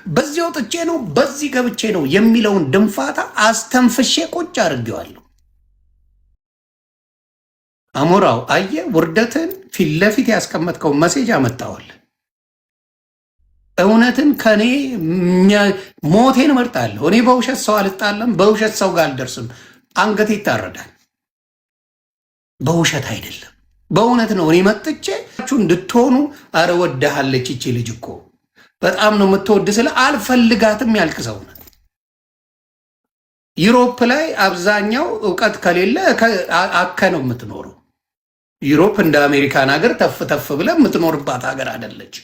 በዚህ ወጥቼ ነው በዚህ ገብቼ ነው የሚለውን ድንፋታ አስተንፍሼ ቁጭ አድርጌዋለሁ። አሞራው አየ ውርደትን ፊት ለፊት ያስቀመጥከው መሴጅ አመጣዋል። እውነትን ከኔ ሞቴን እመርጣለሁ። እኔ በውሸት ሰው አልጣለም፣ በውሸት ሰው ጋር አልደርስም። አንገቴ ይታረዳል። በውሸት አይደለም በእውነት ነው። እኔ መጥቼ እንድትሆኑ አረ ወድሃለች ይቺ ልጅ እኮ በጣም ነው የምትወድ ስለ አልፈልጋትም ያልክ ሰው ነህ። ዩሮፕ ላይ አብዛኛው እውቀት ከሌለ አከ ነው የምትኖረው። ዩሮፕ እንደ አሜሪካን ሀገር ተፍ ተፍ ብለህ የምትኖርባት ሀገር አይደለች።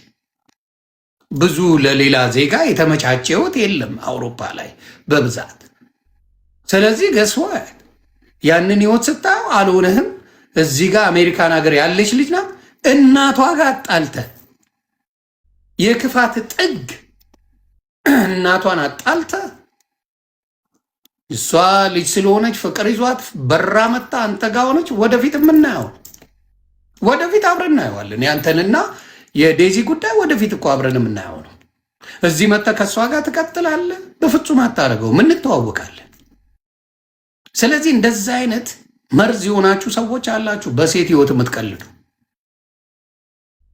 ብዙ ለሌላ ዜጋ የተመቻቸ ህይወት የለም አውሮፓ ላይ በብዛት። ስለዚህ ገስዋ ያንን ህይወት ስታየው አልሆነህም። እዚህ ጋር አሜሪካን ሀገር ያለች ልጅ ናት። እናቷ ጋር አጣልተ የክፋት ጥግ እናቷን አጣልተ እሷ ልጅ ስለሆነች ፍቅር ይዟት በራ መጣ አንተ ጋር ሆነች። ወደፊት የምናየው ወደፊት አብረን እናየዋለን። ያንተንና የዴዚ ጉዳይ ወደፊት እኮ አብረን የምናየው ነው። እዚህ መጥተህ ከእሷ ጋር ትቀጥላለህ? በፍጹም አታደርገውም። እንተዋወቃለን። ስለዚህ እንደዛ አይነት መርዝ የሆናችሁ ሰዎች አላችሁ፣ በሴት ህይወት የምትቀልዱ።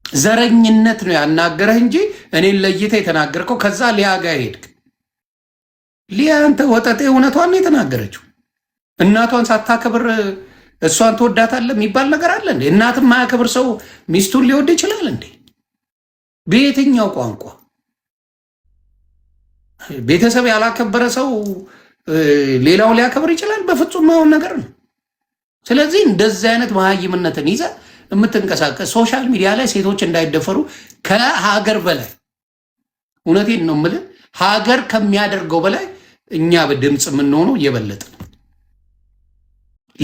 ዘረኝነት ነው ያናገረህ እንጂ እኔን ለይተህ የተናገርከው። ከዛ ሊያ ጋር ሄድክ። ሊያ አንተ ወጠጤ እውነቷን ነው የተናገረችው። እናቷን ሳታከብር እሷን ትወዳታለህ የሚባል ነገር አለ እንዴ? እናትም ማያከብር ሰው ሚስቱን ሊወድ ይችላል እንዴ? በየትኛው ቋንቋ? ቤተሰብ ያላከበረ ሰው ሌላው ሊያከብር ይችላል? በፍጹም ማይሆን ነገር ነው። ስለዚህ እንደዚህ አይነት መሀይምነትን ይዘ የምትንቀሳቀስ ሶሻል ሚዲያ ላይ ሴቶች እንዳይደፈሩ ከሀገር በላይ እውነቴን ነው የምልህ፣ ሀገር ከሚያደርገው በላይ እኛ በድምፅ የምንሆነው እየበለጠ ነው።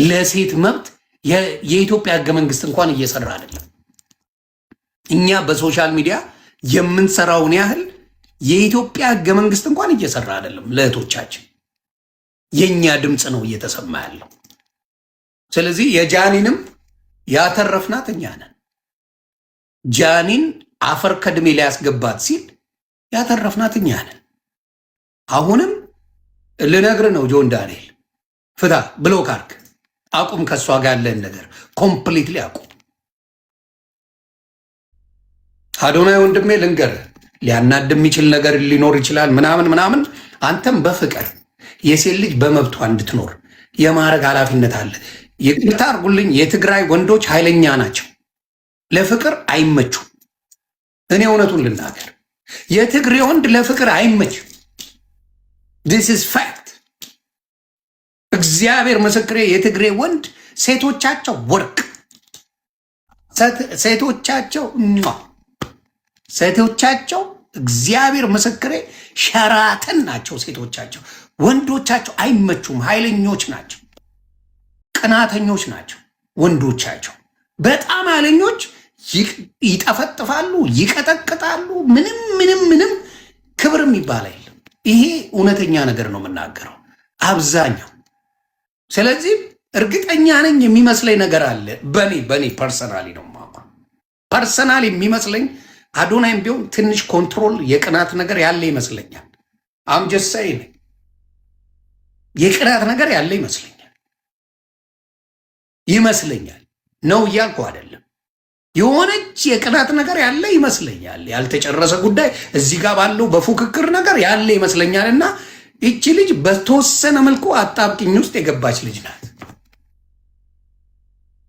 ለሴት መብት የኢትዮጵያ ህገ መንግስት እንኳን እየሰራ አይደለም። እኛ በሶሻል ሚዲያ የምንሰራውን ያህል የኢትዮጵያ ህገ መንግስት እንኳን እየሰራ አይደለም። ለእህቶቻችን የኛ ድምፅ ነው እየተሰማ ያለው። ስለዚህ የጃኒንም ያተረፍናት እኛ ነን። ጃኒን አፈር ከድሜ ላይ ያስገባት ሲል ያተረፍናት እኛ ነን። አሁንም ልነግር ነው ጆን ዳንኤል ፍታ ብሎክ አድርግ፣ አቁም። ከእሷ ጋር ያለን ነገር ኮምፕሊትሊ አቁም። አዶናይ ወንድሜ ልንገርህ፣ ሊያናድ የሚችል ነገር ሊኖር ይችላል ምናምን ምናምን። አንተም በፍቅር የሴት ልጅ በመብቷ እንድትኖር የማድረግ ኃላፊነት አለ። ይቅርታ አድርጉልኝ፣ የትግራይ ወንዶች ኃይለኛ ናቸው፣ ለፍቅር አይመቹም። እኔ እውነቱን ልናገር፣ የትግሬ ወንድ ለፍቅር አይመችም። ዲስ ኢዝ ፋክት። እግዚአብሔር ምስክሬ፣ የትግሬ ወንድ ሴቶቻቸው ወርቅ፣ ሴቶቻቸው እግዚአብሔር ምስክሬ ሸራተን ናቸው። ሴቶቻቸው ወንዶቻቸው አይመቹም። ኃይለኞች ናቸው፣ ቅናተኞች ናቸው። ወንዶቻቸው በጣም ኃይለኞች፣ ይጠፈጥፋሉ፣ ይቀጠቅጣሉ። ምንም ክብር የሚባል የለም። ይሄ እውነተኛ ነገር ነው የምናገረው አብዛኛው። ስለዚህ እርግጠኛ ነኝ የሚመስለኝ ነገር አለ። በኔ ፐርሰናሊ ነው ፐርሰናሊ የሚመስለኝ አዶናይም ቢሆን ትንሽ ኮንትሮል የቅናት ነገር ያለ ይመስለኛል። አምጀሳይ የቅናት ነገር ያለ ይመስለኛል ነው እያልኩ አይደለም። የሆነች የቅናት ነገር ያለ ይመስለኛል። ያልተጨረሰ ጉዳይ እዚህ ጋር ባለው በፉክክር ነገር ያለ ይመስለኛል። እና ይቺ ልጅ በተወሰነ መልኩ አጣብቂኝ ውስጥ የገባች ልጅ ናት።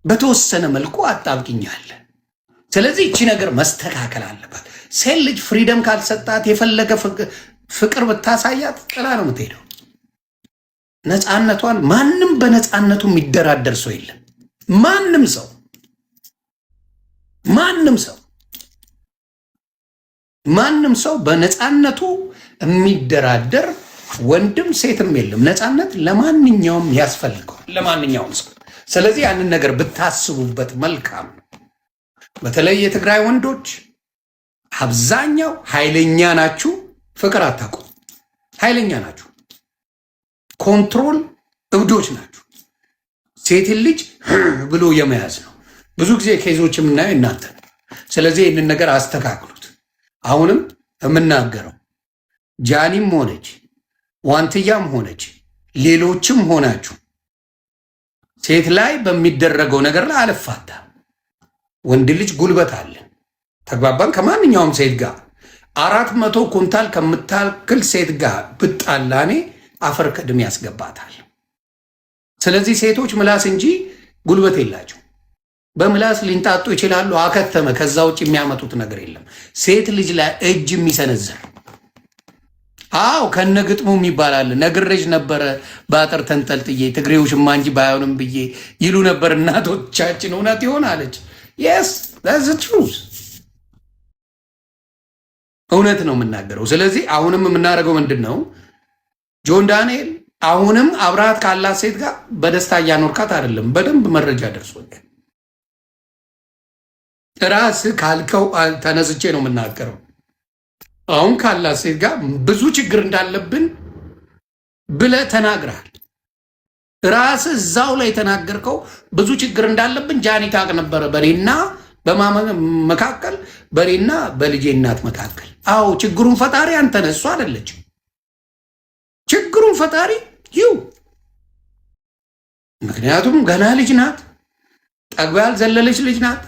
በተወሰነ መልኩ አጣብቂኝ አለ። ስለዚህ ይቺ ነገር መስተካከል አለባት። ሴት ልጅ ፍሪደም ካልሰጣት የፈለገ ፍቅር ብታሳያት ጥላ ነው የምትሄደው። ነፃነቷን ማንም በነፃነቱ የሚደራደር ሰው የለም። ማንም ሰው በነፃነቱ የሚደራደር ወንድም ሴትም የለም። ነፃነት ለማንኛውም ያስፈልገዋል፣ ለማንኛውም ሰው። ስለዚህ ያንን ነገር ብታስቡበት መልካም ነው። በተለይ የትግራይ ወንዶች አብዛኛው ኃይለኛ ናችሁ፣ ፍቅር አታውቁም። ኃይለኛ ናችሁ፣ ኮንትሮል እብዶች ናችሁ። ሴትን ልጅ ብሎ የመያዝ ነው ብዙ ጊዜ ኬዞች የምናየው እናንተ ነው። ስለዚህ ይህንን ነገር አስተካክሉት። አሁንም የምናገረው ጃኒም ሆነች ዋንትያም ሆነች ሌሎችም ሆናችሁ ሴት ላይ በሚደረገው ነገር ላይ አልፋታ። ወንድ ልጅ ጉልበት አለ። ተግባባን። ከማንኛውም ሴት ጋር 400 ኩንታል ከምታክል ሴት ጋር ብጣላ እኔ አፈር ከድሜ ያስገባታል። ስለዚህ ሴቶች ምላስ እንጂ ጉልበት የላቸው። በምላስ ሊንጣጡ ይችላሉ። አከተመ። ከዛ ውጭ የሚያመጡት ነገር የለም። ሴት ልጅ ላይ እጅ የሚሰነዝር አዎ ከነግጥሙ ይባላል። ነግሬሽ ነበረ በአጥር ተንጠልጥዬ ትግሬው ሽማ እንጂ ባይሆንም ብዬ ይሉ ነበር እናቶቻችን። እውነት ይሆን አለች። የስ ትሩዝ እውነት ነው የምናገረው። ስለዚህ አሁንም የምናደርገው ምንድን ነው? ጆን ዳንኤል አሁንም አብረሃት ካላት ሴት ጋር በደስታ እያኖርካት አይደለም። በደንብ መረጃ ደርሶኛል። ራስህ ካልከው ተነስቼ ነው የምናገረው። አሁን ካላት ሴት ጋር ብዙ ችግር እንዳለብን ብለህ ተናግረሃል። ራስህ እዛው ላይ የተናገርከው ብዙ ችግር እንዳለብን ጃኒ ታውቅ ነበረ። በኔና መካከል በኔና በልጄ እናት መካከል። አዎ ችግሩን ፈጣሪ አንተ ነህ፣ እሷ አይደለችም። ችግሩን ፈጣሪ ይው። ምክንያቱም ገና ልጅ ናት፣ ጠግባ ያልዘለለች ልጅ ናት።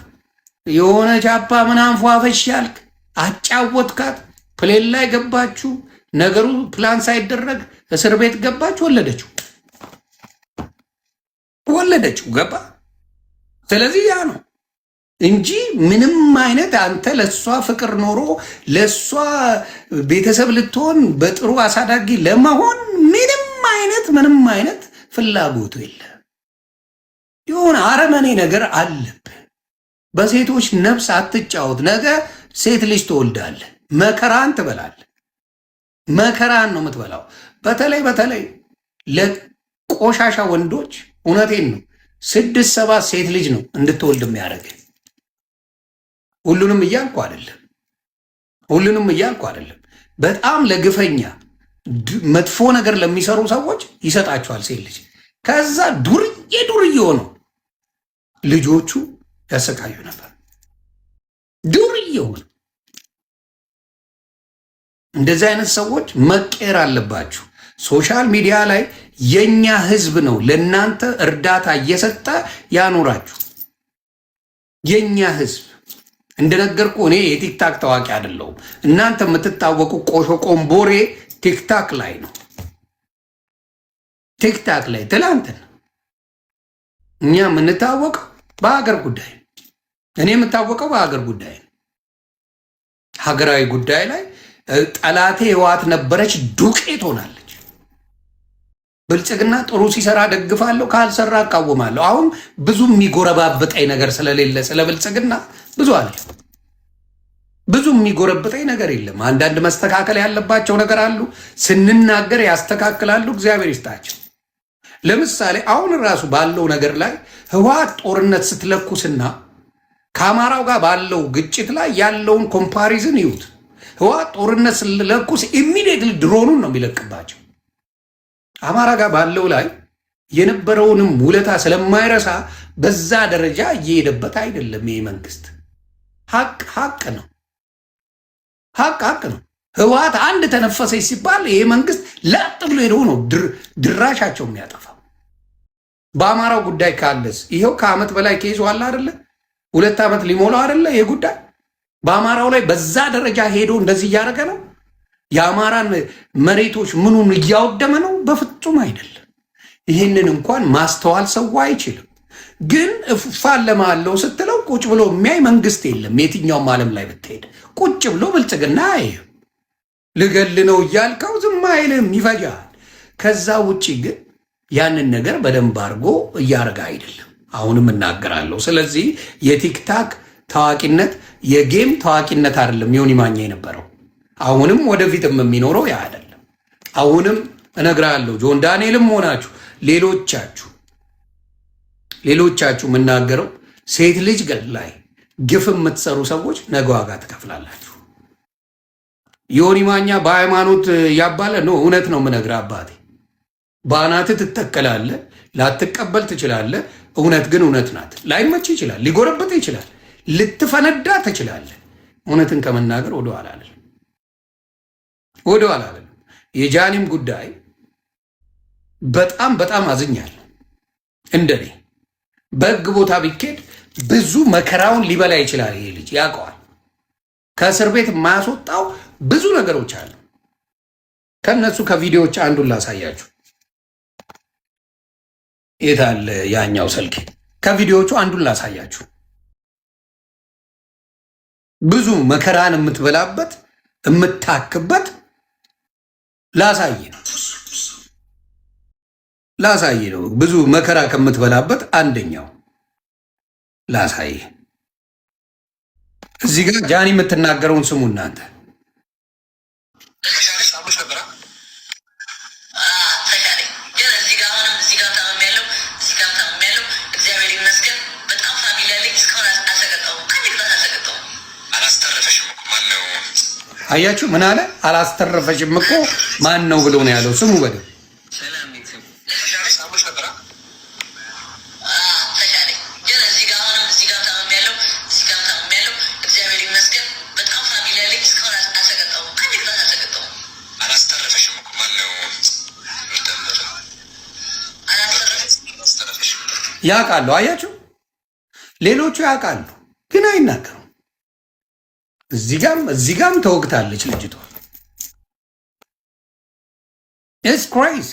የሆነ ቻፓ ምናምን ፏፈሽ ያልክ አጫወትካት። ፕሌን ላይ ገባችሁ፣ ነገሩ ፕላን ሳይደረግ እስር ቤት ገባችሁ፣ ወለደችው ገባ። ስለዚህ ያ ነው እንጂ ምንም አይነት አንተ ለእሷ ፍቅር ኖሮ ለእሷ ቤተሰብ ልትሆን በጥሩ አሳዳጊ ለመሆን ምንም አይነት ፍላጎቱ የለ። የሆነ አረመኔ ነገር አለብህ። በሴቶች ነፍስ አትጫወት። ነገ ሴት ልጅ ትወልዳለህ፣ መከራን ትበላለህ። መከራን ነው የምትበላው። በተለይ ለቆሻሻ ወንዶች እውነቴን ነው 6-7 ሴት ልጅ ነው እንድትወልድ የሚያደርግ። ሁሉንም እያልኩ አይደለም። በጣም ለግፈኛ መጥፎ ነገር ለሚሰሩ ሰዎች ይሰጣቸዋል ሴት ልጅ። ከዛ ዱርዬ ሆነው ልጆቹ ያሰቃዩ ነበር። ዱርዬ ሆነው እንደዚህ አይነት ሰዎች መቀየር አለባችሁ። ሶሻል ሚዲያ ላይ የኛ ህዝብ ነው ለእናንተ እርዳታ እየሰጠ ያኖራችሁ። የኛ ህዝብ እንደነገርኩ እኔ የቲክታክ ታዋቂ አይደለሁም። እናንተ የምትታወቁ ቆሾ ቆምቦሬ ቲክታክ ላይ ነው። ቲክታክ ላይ ትላንትና እኛ የምንታወቀው በሀገር ጉዳይ፣ እኔ የምታወቀው በሀገር ጉዳይ፣ ሀገራዊ ጉዳይ ላይ ጠላቴ ህወሓት ነበረች፣ ዱቄት ሆናለች። ብልጽግና ጥሩ ሲሰራ ደግፋለሁ፣ ካልሰራ እቃወማለሁ። አሁን ብዙ የሚጎረባብጠኝ ነገር ስለሌለ ስለ ብልጽግና ብዙ የሚጎረብጠኝ ነገር የለም። አንዳንድ መስተካከል ያለባቸው ነገር አሉ፣ ስንናገር ያስተካክላሉ። እግዚአብሔር ይስጣቸው። ለምሳሌ አሁን ራሱ ባለው ነገር ላይ ህወሓት ጦርነት ስትለኩስና ከአማራው ጋር ባለው ግጭት ላይ ያለውን ኮምፓሪዝን ይዩት። ህወሓት ጦርነት ስለለኩስ ኢሚዲየትሊ ድሮኑን ነው የሚለቅባቸው። አማራ ጋር ባለው ላይ የነበረውንም ውለታ ስለማይረሳ በዛ ደረጃ እየሄደበት አይደለም። ይሄ መንግስት ሀቅ ነው። ህወሓት አንድ ተነፈሰች ሲባል ይሄ መንግስት ለጥ ብሎ ሄዶ ነው ድራሻቸው የሚያጠፋው። በአማራው ጉዳይ ካለስ ይኸው ከዓመት በላይ ከይዞ አለ አይደለ? 2 ዓመት ሊሞላው አይደለ? ይሄ ጉዳይ በአማራው ላይ በዛ ደረጃ ሄዶ እንደዚህ እያደረገ ነው። የአማራን መሬቶች ምኑን እያወደመ ነው? በፍጹም አይደለም። ይህንን እንኳን ማስተዋል ሰው አይችልም። ግን እፋለማለሁ ስትለው ቁጭ ብሎ የሚያይ መንግስት የለም። የትኛውም ዓለም ላይ ብትሄድ ቁጭ ብሎ ብልጽግና ልገል ነው እያልከው ዝም አይልም፣ ይፈጃል። ከዛ ውጭ ግን ያንን ነገር በደንብ አድርጎ እያደረገ አይደለም። አሁንም እናገራለሁ። ስለዚህ የቲክታክ ታዋቂነት የጌም ታዋቂነት አይደለም ዮኒ ማኛ የነበረው። አሁንም ወደፊትም የሚኖረው ያ አይደለም። አሁንም እነግራለሁ። ጆን ዳንኤልም ሆናችሁ ሌሎቻችሁ የምናገረው ሴት ልጅ ላይ ግፍ የምትሰሩ ሰዎች ነገ ዋጋ ትከፍላላችሁ። ዮኒ ማኛ በሃይማኖት ያባለ ነው። እውነት ነው የምነግርህ አባቴ። በአናትህ ትተከላለህ፣ ላትቀበል ትችላለህ። እውነት ግን እውነት ናት። ላይመች ይችላል፣ ሊጎረብጥ ይችላል፣ ልትፈነዳ ትችላለህ። እውነትን ከመናገር ወደኋላ አለ የጃኒም ጉዳይ በጣም በጣም አዝኛለሁ። እንደኔ በህግ ቦታ ቢኬድ ብዙ መከራውን ሊበላ ይችላል። ይሄ ልጅ ያውቀዋል። ከእስር ቤት የማያስወጣው ብዙ ነገሮች አሉ። ከነሱ ከቪዲዮዎች አንዱን ላሳያችሁ። የታለ ያኛው ስልክ? ከቪዲዮዎቹ አንዱን ላሳያችሁ። ብዙ መከራን የምትበላበት የምታክበት ላሳይ ነው። ብዙ መከራ ከምትበላበት አንደኛው ላሳይ። እዚህ ጋር ጃኒ የምትናገረውን ስሙ እናንተ። አያችሁ ምን አለ? አላስተረፈሽም እኮ ማን ነው ብሎ ነው ያለው። ስሙ በደምብ ያውቃሉ። አያችሁ ሌሎቹ ያውቃሉ ግን አይናገሩም። እዚህ ጋም ተወግታለች ልጅቷ። ኢትስ ክሬዚ።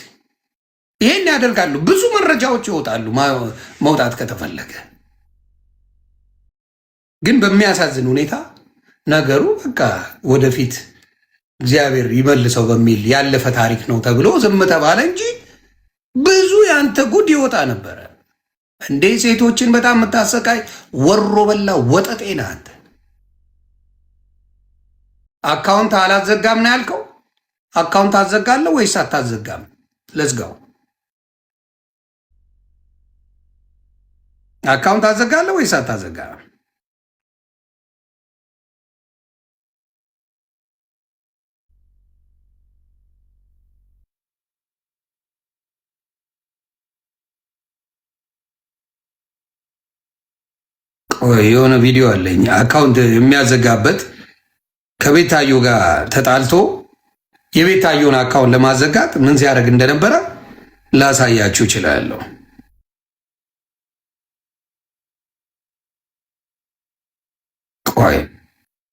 ይሄን ያደርጋሉ። ብዙ መረጃዎች ይወጣሉ መውጣት ከተፈለገ። ግን በሚያሳዝን ሁኔታ ነገሩ በቃ ወደፊት እግዚአብሔር ይመልሰው በሚል ያለፈ ታሪክ ነው ተብሎ ዝም ተባለ እንጂ ብዙ ያንተ ጉድ ይወጣ ነበረ። እንዴ ሴቶችን በጣም የምታሰቃይ ወሮ በላ ወጠጤ ነህ አንተ። አካውንት አላዘጋም ነው ያልከው? አካውንት አዘጋለሁ ወይስ አታዘጋም? ለዝጋው። አካውንት አዘጋለሁ ወይስ አታዘጋም? የሆነ ቪዲዮ አለኝ አካውንት የሚያዘጋበት ከቤታዮ ጋር ተጣልቶ የቤታዮን አካውንት ለማዘጋት ምን ሲያደርግ እንደነበረ ላሳያችሁ እችላለሁ። ቆይ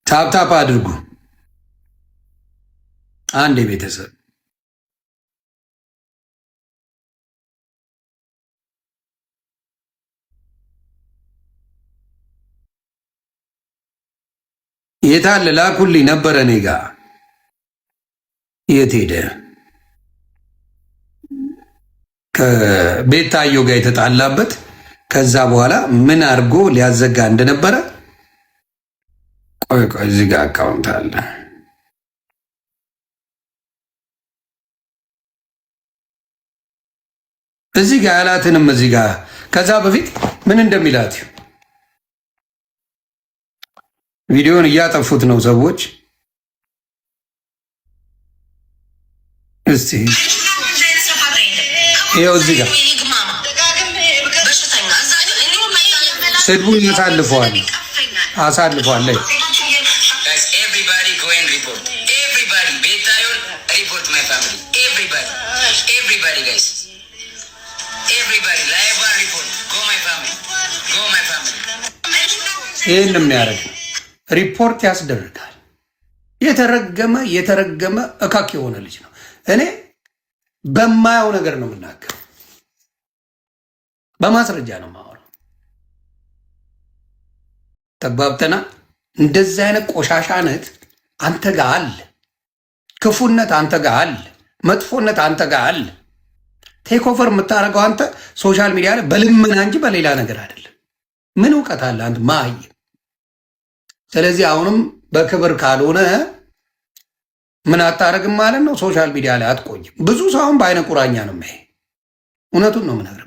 ታፕታፕ አድርጉ አንድ ቤተሰብ የታለ ላኩልኝ ነበረ እኔ ጋ የት ሄደ? ከቤታዮ ጋር የተጣላበት ከዛ በኋላ ምን አድርጎ ሊያዘጋ እንደነበረ ቆይ እዚህ ጋር አካውንት አለ። እዚህ ጋር ያላትንም እዚህ ጋር ከዛ በፊት ምን እንደሚላት ቪዲዮን እያጠፉት ነው ሰዎች። እስቲ ይኸው እዚህ ጋር ስድቡን አሳልፈዋል። ይህን የሚያደርግ ሪፖርት ያስደርጋል። የተረገመ እካክ የሆነ ልጅ ነው። እኔ በማየው ነገር ነው የምናገረው፣ በማስረጃ ነው የማወራው። ተግባብተና እንደዚህ አይነት ቆሻሻነት አንተ ጋር አለ፣ ክፉነት አንተ ጋር አለ፣ መጥፎነት አንተ ጋር አለ። ቴክ ኦቨር የምታደርገው አንተ ሶሻል ሚዲያ ላይ በልመና እንጂ በሌላ ነገር አይደለም። ምን እውቀት አለ አንተ ማየ? ስለዚህ አሁንም በክብር ካልሆነ ምን አታረግም ማለት ነው። ሶሻል ሚዲያ ላይ አትቆይም። ብዙ ሰው አሁን በአይነ ቁራኛ ነው የሚያይ። እውነቱን ነው የምነግርህ።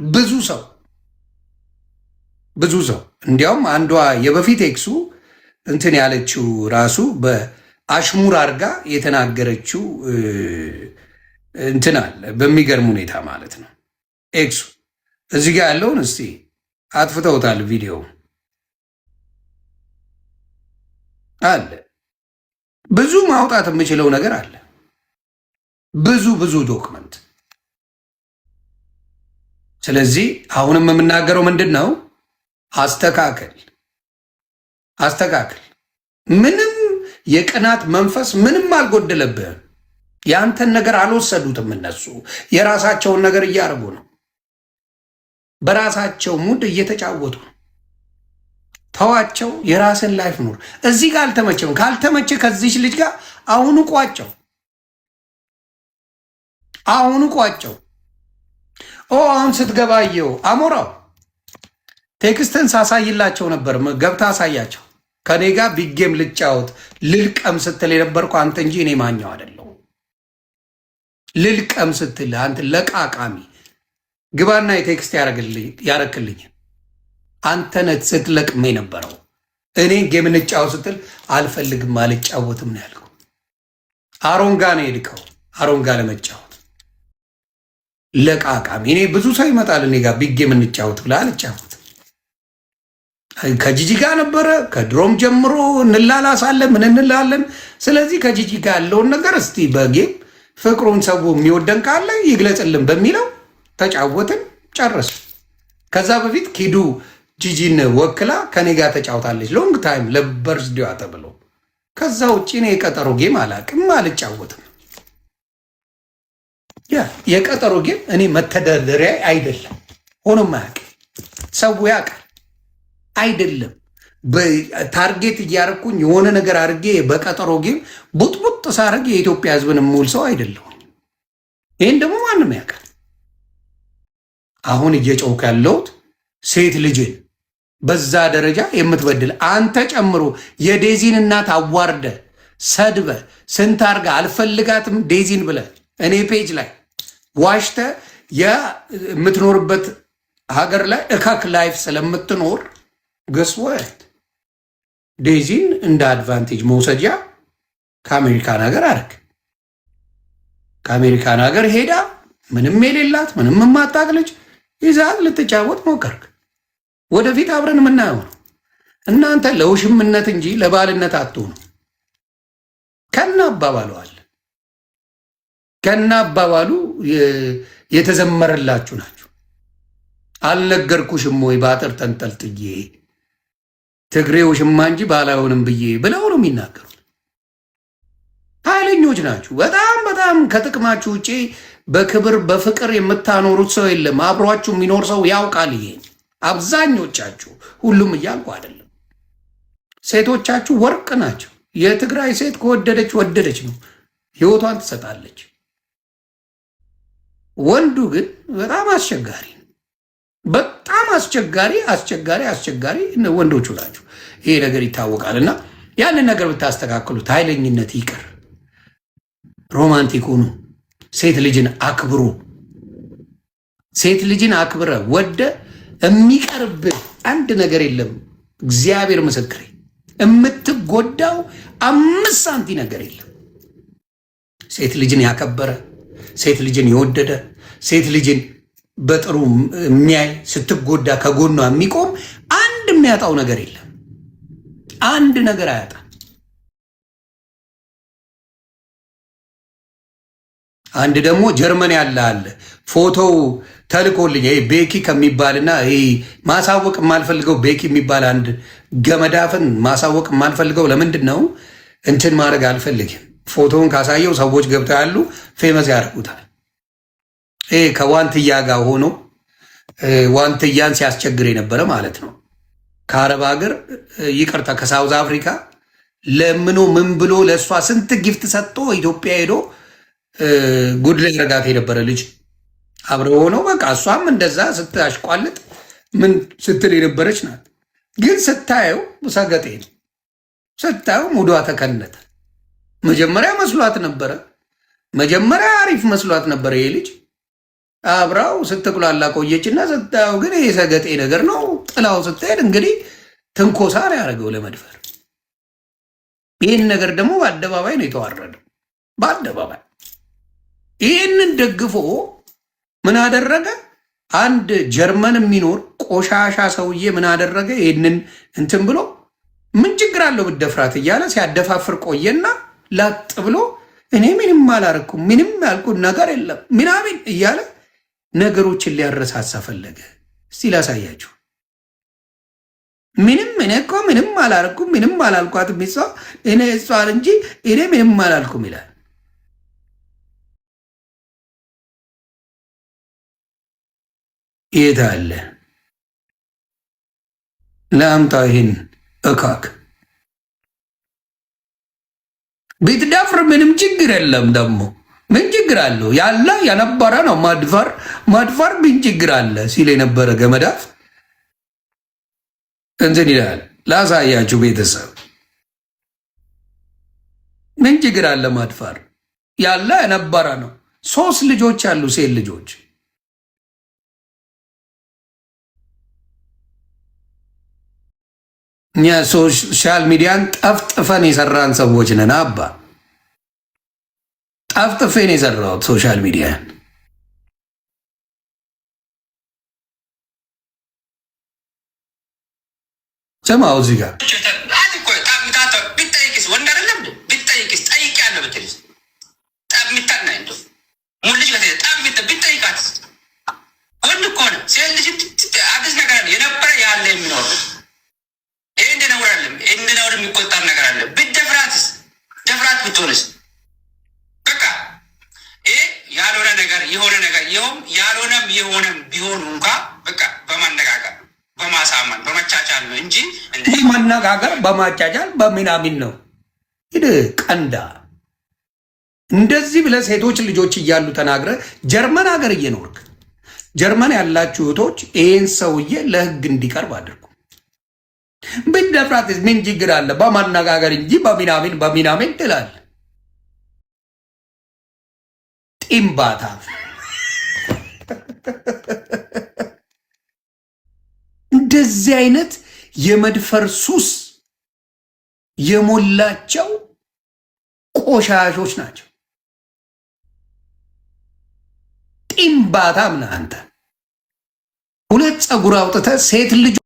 ብዙ ሰው እንዲያውም አንዷ የበፊት ኤክሱ እንትን ያለችው ራሱ በአሽሙር አድርጋ የተናገረችው እንትን አለ በሚገርም ሁኔታ ማለት ነው። ኤክሱ እዚህ ጋር ያለውን እስቲ አጥፍተውታል ቪዲዮ አለ። ብዙ ማውጣት የምችለው ነገር አለ። ብዙ ዶክመንት። ስለዚህ አሁንም የምናገረው ምንድን ነው? አስተካከል። ምንም የቅናት መንፈስ ምንም አልጎደለብህም። የአንተን ነገር አልወሰዱትም። እነሱ የራሳቸውን ነገር እያደረጉ ነው። በራሳቸው ሙድ እየተጫወቱ ነው። ተዋቸው። የራስን ላይፍ ኑር። እዚህ ጋር አልተመቸም። ካልተመቸ ከዚች ልጅ ጋር አሁኑ ቋጨው። አሁን ስትገባየው አሞራው ቴክስትን ሳሳይላቸው ነበር። ገብታ አሳያቸው። ከኔ ጋር ቢጌም ልጫወት ልልቀም ስትል የነበርኩ አንተ እንጂ እኔ ማኛው አይደለሁም። ልልቀም ስትል አንተ ለቃቃሚ ግባና የቴክስት ያረክልኝ አንተ ነህ ስትለቅም የነበረው። እኔ ጌም እንጫወት ስትል አልፈልግም አልጫወትም ነው ያልከው። አሮንጋ ነው የሄድከው። አሮንጋ ለመጫወት ለቃቃሚ። እኔ ብዙ ሰው ይመጣል እኔ ጋር ቢጌም እንጫወት ብላ አልጫወት። ከጂጂ ጋር ነበረ ከድሮም ጀምሮ እንላላሳለን ምን እንላለን። ስለዚህ ከጂጂ ጋር ያለውን ነገር እስቲ በጌም ፍቅሩን ሰው የሚወደን ካለ ይግለጽልን በሚለው ተጫወትን፣ ጨረስ። ከዛ በፊት ኪዱ ጂጂን ወክላ ከኔ ጋር ተጫውታለች ሎንግ ታይም ለበርዝዴዋ ተብሎ። ከዛ ውጭ እኔ የቀጠሮ ጌም አላቅም አልጫወትም። የቀጠሮ ጌም እኔ መተዳደሪያ አይደለም። ሆኖም አያውቅም። ሰው ያውቃል አይደለም። ታርጌት እያረኩኝ የሆነ ነገር አድርጌ በቀጠሮ ጌም ቡጥቡጥ ሳረግ የኢትዮጵያ ሕዝብን የምውል ሰው አይደለሁም። ይህን ደግሞ ማንም ያውቃል። አሁን እየጮክ ያለሁት ሴት ልጅን በዛ ደረጃ የምትበድል አንተ ጨምሮ የዴዚን እናት አዋርደ ሰድበ ስንት አርጋ አልፈልጋትም ዴዚን ብለ እኔ ፔጅ ላይ ዋሽተ የምትኖርበት ሀገር ላይ እካክ ላይፍ ስለምትኖር ገስወት ዴዚን እንደ አድቫንቴጅ መውሰጃ ከአሜሪካን ሀገር አረግ። ከአሜሪካን ሀገር ሄዳ ምንም የሌላት ምንም የማታውቅ ልጅ ይዛት ልትጫወት ሞከርክ። ወደፊት አብረን የምናየው ነው። እናንተ ለውሽምነት እንጂ ለባልነት አትሆኑ። ከና አባባሉ አለ ከና አባባሉ የተዘመረላችሁ ናችሁ። አልነገርኩሽም ወይ በአጥር ተንጠልጥዬ ትግሬ ውሽማ እንጂ ባላዩንም ብዬ ብለው ነው የሚናገሩት። ኃይለኞች ናችሁ። በጣም ከጥቅማችሁ ውጪ በክብር በፍቅር የምታኖሩት ሰው የለም። አብሯችሁ የሚኖር ሰው ያውቃል። ይሄ አብዛኞቻችሁ፣ ሁሉም እያልኩ አይደለም። ሴቶቻችሁ ወርቅ ናቸው። የትግራይ ሴት ከወደደች ወደደች ነው፣ ህይወቷን ትሰጣለች። ወንዱ ግን በጣም አስቸጋሪ ነው። በጣም አስቸጋሪ ወንዶቹ ናቸው። ይሄ ነገር ይታወቃል። እና ያንን ነገር ብታስተካክሉት ኃይለኝነት ይቅር፣ ሮማንቲክ ሁኑ። ሴት ልጅን አክብሩ። ሴት ልጅን አክብረ ወደ የሚቀርብህ አንድ ነገር የለም። እግዚአብሔር ምስክሬ፣ የምትጎዳው 5 ሳንቲ ነገር የለም። ሴት ልጅን ያከበረ፣ ሴት ልጅን የወደደ፣ ሴት ልጅን በጥሩ የሚያይ፣ ስትጎዳ ከጎኗ የሚቆም አንድ የሚያጣው ነገር የለም። አንድ ነገር አያጣም። አንድ ደግሞ ጀርመን ያለ አለ ፎቶው ተልኮልኝ ቤኪ ከሚባልና ማሳወቅ የማልፈልገው ቤኪ የሚባል አንድ ገመዳፍን ማሳወቅ የማልፈልገው ለምንድን ነው እንትን ማድረግ አልፈልግም። ፎቶውን ካሳየው ሰዎች ገብተው ያሉ ፌመስ ያደርጉታል። ከዋንትያ ጋር ሆኖ ዋንትያን ሲያስቸግር የነበረ ማለት ነው። ከአረብ ሀገር ይቅርታ ከሳውዝ አፍሪካ ለምኖ ምን ብሎ ለእሷ ስንት ጊፍት ሰጥቶ ኢትዮጵያ ሄዶ ጉድ ረጋት የነበረ ልጅ አብረ ሆነው በቃ እሷም እንደዛ ስታሽቋልጥ ምን ስትል የነበረች ናት። ግን ስታየው ሰገጤ ነው። ስታየው ሙዷ ተከነተ። መጀመሪያ መስሏት ነበረ። መጀመሪያ አሪፍ መስሏት ነበረ። ይሄ ልጅ አብራው ስትቁላላ ቆየችና ስታየው ግን ይሄ ሰገጤ ነገር ነው። ጥላው ስትሄድ እንግዲህ ትንኮሳ ነው ያደረገው ለመድፈር። ይህን ነገር ደግሞ በአደባባይ ነው የተዋረደው። በአደባባይ ይህንን ደግፎ ምን አደረገ? አንድ ጀርመን የሚኖር ቆሻሻ ሰውዬ ምን አደረገ? ይህንን እንትን ብሎ ምን ችግር አለው ብደፍራት እያለ ሲያደፋፍር ቆየና ላጥ ብሎ እኔ ምንም አላረኩም፣ ምንም ያልኩት ነገር የለም ምናምን እያለ ነገሮችን ሊያረሳሳ ፈለገ። እስቲ ላሳያችሁ። ምንም እኔ እኮ ምንም አላረኩም፣ ምንም አላልኳትም፣ እሷ እኔ እሷን እንጂ እኔ ምንም አላልኩም ይላል። የት አለ ለአምጣ ይህን እካክ ብትደፍር ምንም ችግር የለም። ደግሞ ምን ችግር አለው? ያለ የነበረ ነው መድፈር ምን ችግር አለ ሲል የነበረ ገመዳፍ እንትን ይላል። ላሳያችሁ ቤተሰብ ምን ችግር አለ? መድፈር ያለ የነበረ ነው። 3 ልጆች አሉ፣ ሴት ልጆች። እኛ ሶሻል ሚዲያን ጠፍጥፈን የሰራን ሰዎች ነን። አባ ጠፍጥፌን የሰራሁት ሶሻል ሚዲያን። ስማው እዚህ ጋር አዲስ ነገር የነበረ ያለ የሚኖር ይህ እንደነውራለም እንደነውር የሚቆጠር ነገር አለ። ብትደፍራትስ ደፍራት ብትሆንስ በቃ ይህ ያልሆነ ነገር የሆነ ነገር ይኸውም ያልሆነም የሆነም ቢሆኑ እንኳ በቃ በማነጋገር በማሳመን በመቻቻል ነው እንጂ በማነጋገር በማቻቻል በምናምን ነው። ሂድ ቀንዳ እንደዚህ ብለህ ሴቶች ልጆች እያሉ ተናግረ ጀርመን ሀገር እየኖርክ ጀርመን ያላችሁ እህቶች ይህን ሰውዬ ለህግ እንዲቀርብ አድርጉ። ብትደፍራት ምን ችግር አለ? በማነጋገር እንጂ በሚናምን ትላል። ጢምባታ እንደዚህ አይነት የመድፈር ሱስ የሞላቸው ቆሻሾች ናቸው። ጢምባታም ነህ አንተ። 2 ፀጉር አውጥተህ ሴት ልጅ